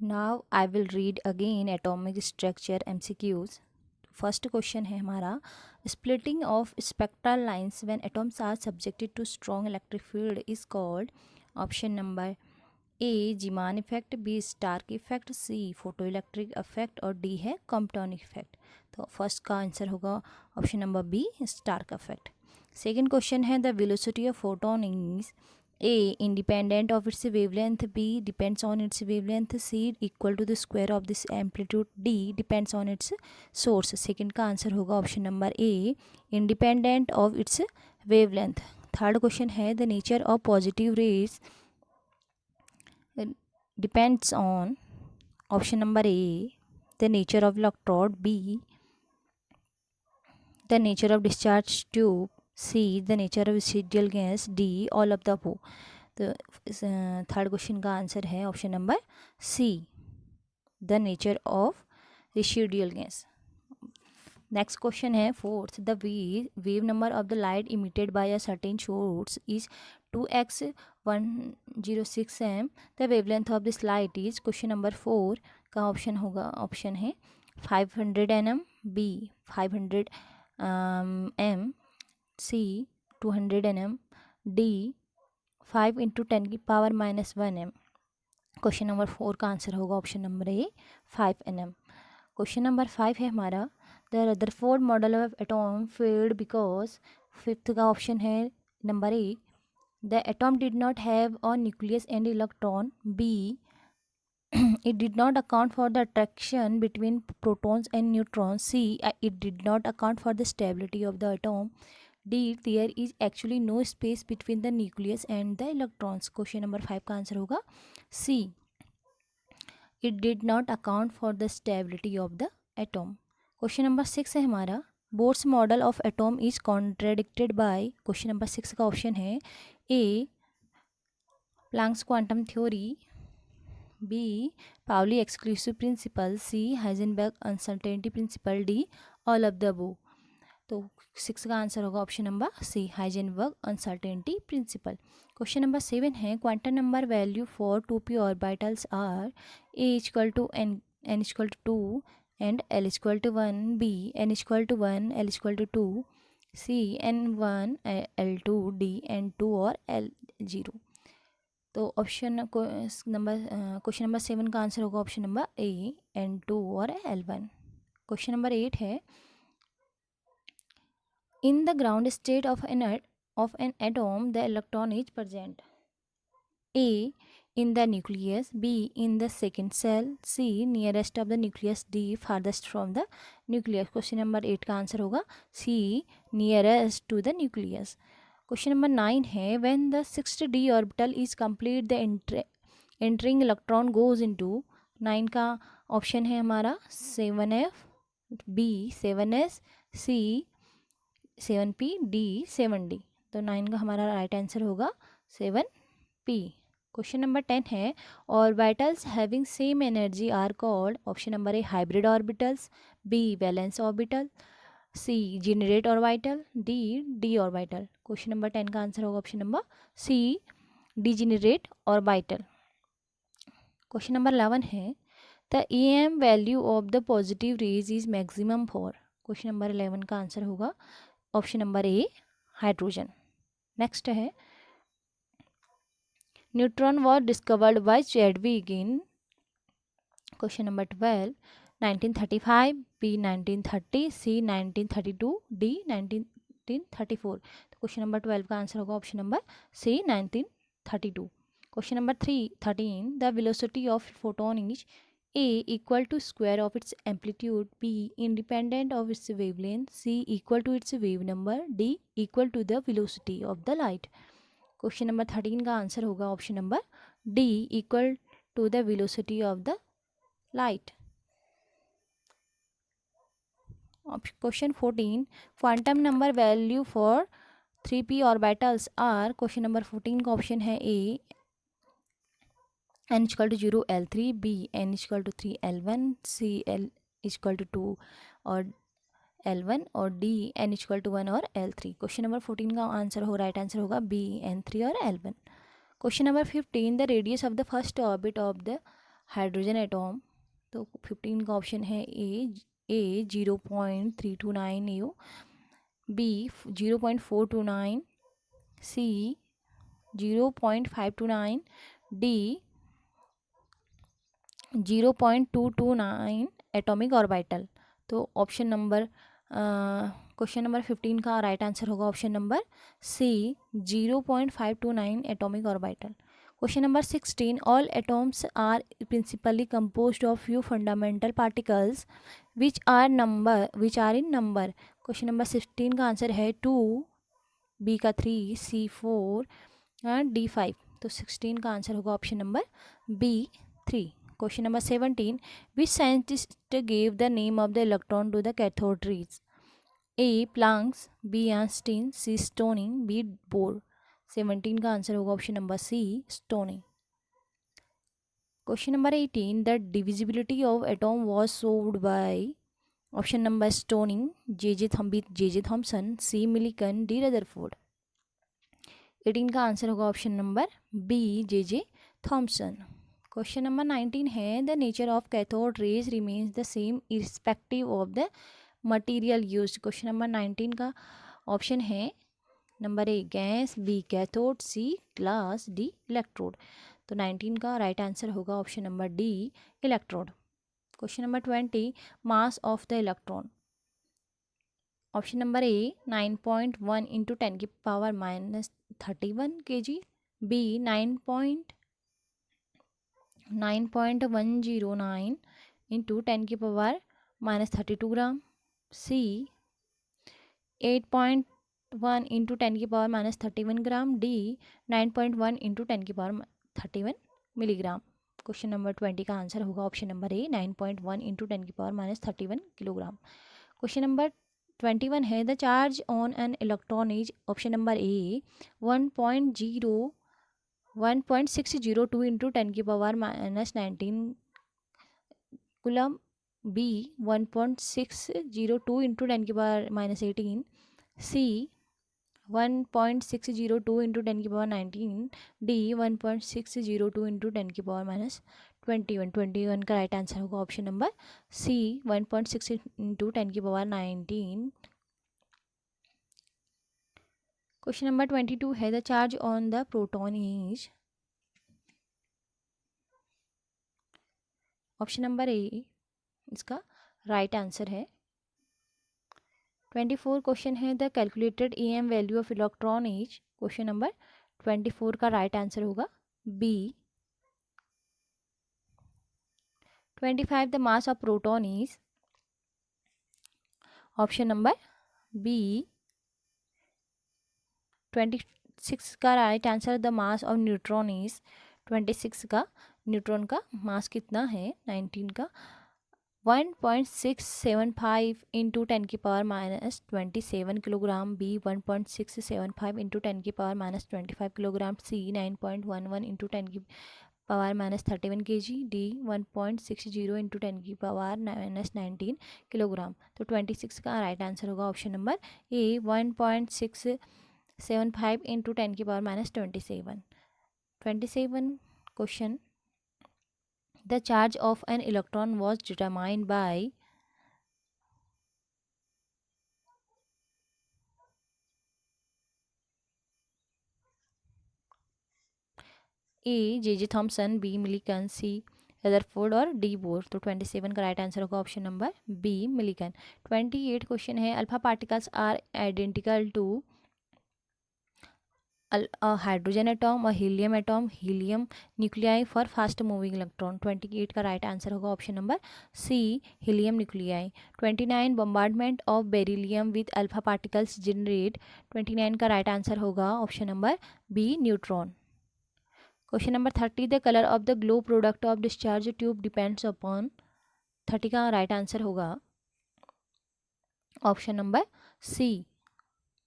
Now I will read again atomic structure MCQs. First question है हमारा, splitting of spectral lines when atoms are subjected to strong electric field is called. Option number A Zeeman effect, B Stark effect, C photoelectric effect और D है Compton effect. तो first का answer होगा option number B Stark effect. Second question है, the velocity of photon is A independent of its wavelength, B depends on its wavelength, C equal to the square of this amplitude, D depends on its source. Second का answer होगा option number A independent of its wavelength. Third question है, the nature of positive raise depends on option number A the nature of electrode, B the nature of discharge tube, C the nature of residual gas, D all of the above. तो third question का answer है option number C the nature of residual gas. Next question है fourth, the wave number of the light emitted by a certain source is 2x106m. The wavelength of this light is. Question number 4 का option होगा, option है 500 nm, B 500 m, C 200 nm, D 5 × 10⁻⁻1m. Question number 4 का answer होगा option number A 5 nm. Question number 5 है हमारा, the Rutherford model of atom failed because. Fifth का option है number A the atom did not have a nucleus and electron, B it did not account for the attraction between protons and neutrons, C it did not account for the stability of the atom, D there is actually no space between the nucleus and the electrons. Question number 5 का answer होगा C it did not account for the stability of the atom. Question number 6 है हमारा, Bohr's model of atom is contradicted by. Question number 6 का option है A Planck's quantum theory, B Pauli exclusive principle, C Heisenberg uncertainty principle, D all of the above. तो 6 का answer होगा option number C Heisenberg uncertainty principle. Question number 7 है, quantum number value for 2p orbitals are A equal to N equal to 2 and L equal to 1, B N equal to 1, L equal to 2, C N1, L2, D N2 और L0. तो option number question number 7 का answer होगा option number ए N2 और L1. Question number 8 है, in the ground state of an atom the electron is present. A in the nucleus, B in the second cell, C nearest of the nucleus, D farthest from the nucleus. Question number 8 का answer होगा C nearest to the nucleus. Question number 9 है, when the sixth d orbital is complete the entering electron goes into. 9 का option है हमारा 7f, B 7s, C 7p, D 7d. तो 9 का हमारा right answer होगा 7p. क्वेश्चन नंबर 10 है, orbitals having same energy are called. Option number A hybrid orbitals, B valence orbital, C generate orbital, D orbital. Question number 10 का answer होगा option number C degenerate orbital. Question number 11 है, the EM value of the positive rays is maximum for. Question number 11 का answer होगा option number A hydrogen. Next है, neutron was discovered by Chadwick in. Question number 12 1935, B 1930, C 1932, D 1934. तो question number 12 का answer होगा option number C 1932. Question number 13 the velocity of photon is A equal to square of its amplitude, B independent of its wavelength, C equal to its wave number, D equal to the velocity of the light. Question number 13 का answer होगा option number D equal to the velocity of the light. Question 14 quantum number value for 3p orbitals are. Question number 14 का option है A n equal to 0 L3, B n equal to 3 L1, C L equal to 2 और L1 और D n equal to 1 और L3. Question number 14 का answer हो right answer होगा B N3 और L1. Question number 15 the radius of the first orbit of the hydrogen atom. तो 15 का option है A 0.329 AO, B 0.429, C 0.529, D 0.229 atomic orbital. तो option number question number 15 का right answer होगा option number C 0.529 atomic orbital. Question number 16. All atoms are principally composed of few fundamental particles which are in number. Question number 16 का answer है 2, B का 3, C 4 and D 5। तो 16 का answer होगा option number B 3। Question number 17. Which scientist gave the name of the electron to the cathode rays? A. Planck, B. Einstein, C. Stoney, B. Bohr। 17 का answer होगा option number C Stoney. Question number 18. The divisibility of atom was solved by option number Stoney, J Thomson, C Millikan, D Rutherford. 18 का answer होगा option number B J Thomson. Question number 19 है the nature of cathode rays remains the same irrespective of the material used. Question number 19 का option है number A gas, B cathode, C glass, D electrode. तो 19 का right answer होगा option number D electrode. Question number 20 mass of the electron. Option number A 9.1 into 10 की power -31 kg, B 9.109 into 10 की power -32 ग्राम, सी 8.1 into 10 की power -31 ग्राम, D 9.1 into 10 की power 31 milligram. Question number 20 का answer होगा option number ए 9.1 into 10 की power -31 kilogram. Question number 21 है the charge on an electron is option number A 1.602 into 10 की power -19 coulomb, B 1.602 into 10 की power -18, सी 1.602 into 10 की power 19, D 1.602 into 10 की power -21। 21 का right answer होगा ऑप्शन नंबर सी 1.6 इंटू 10 की power 19। Question number 22 है the charge on the proton is option number A इसका right answer है। 24 क्वेश्चन है the calculated EM value of electron is question number 24 का right answer होगा बी। 25 the mass of proton is option number B. 26 का right answer the mass of neutron is 26 का neutron का मास कितना है 19 का 1.675 इंटू 10 की पावर -27 किलोग्राम, बी 1.675 इंटू 10 की पावर -25 किलोग्राम, सी 9.11 इंटू 10 की पावर -31 kg, डी 1.60 इंटू 10 की पावर -19 किलोग्राम। तो 26 का राइट आंसर होगा ऑप्शन नंबर ए 1.675 इंटू 10 की power -27। 27 question the charge of an electron was determined by A J Thomson, B Millikan, C Rutherford और D Bohr. तो 27 का right answer होगा option number B Millikan. 28 question है alpha particles are identical to hydrogen atom और helium atom, helium nuclei for fast moving electron. 28 का right answer होगा option number C helium nuclei. 29 bombardment of beryllium with alpha particles generate. 29 का right answer होगा option number B neutron. Question number 30 the colour of the glow product of discharge tube depends upon. 30 का right answer होगा option number C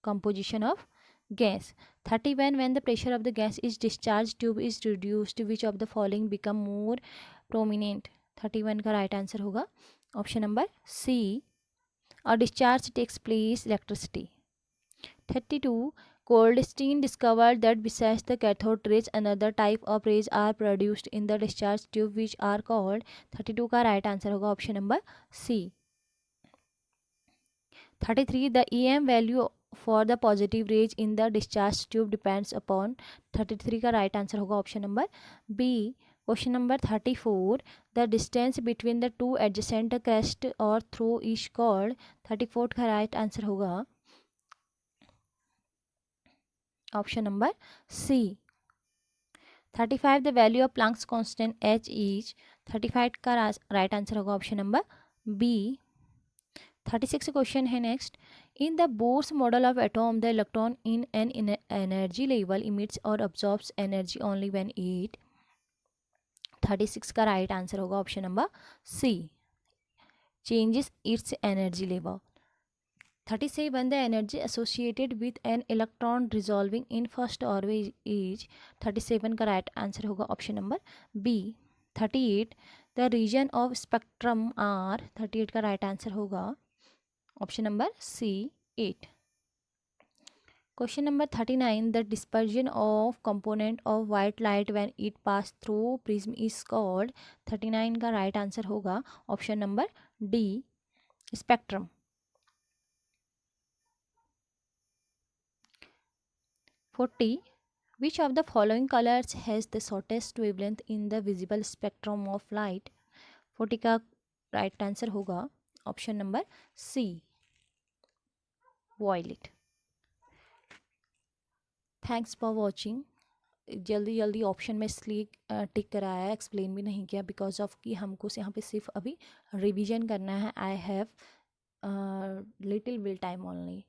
composition of gas। 31 when the pressure of the gas is discharged tube is reduced which of the following become more prominent। 31 का right answer होगा option number C और discharge takes place electricity. 32 Goldstein discovered that besides the cathode rays, another type of rays are produced in the discharge tube which are called 32 का right answer होगा option number C. 33 the EM value for the positive rays in the discharge tube depends upon 33 का right answer होगा option number B. Question number 34 the distance between the two adjacent crest or throw is called 34 का right answer होगा option number C. 35 the value of Planck's constant h is 35 का right answer होगा option number B. 36 question है next. In the Bohr's model of atom the electron in an energy level emits और absorbs energy only when it. 36 का right answer होगा option number C. Changes its energy level. 37 the energy associated with an electron resolving in first orbit is. 37 का right answer होगा option number B. 38 the region of spectrum are. 38 का right answer होगा option number C 8. Question number 39 the dispersion of component of white light when it pass through prism is called. 39 का right answer होगा option number D spectrum. 40 which of the following colors has the shortest wavelength in the visible spectrum of light. 40 का right answer होगा option number C violet. Thanks for watching. जल्दी जल्दी option में इसलिए टिक कराया, explain भी नहीं किया बिकॉज ऑफ कि हमको यहाँ पे सिर्फ अभी रिवीजन करना है. I have little will time only.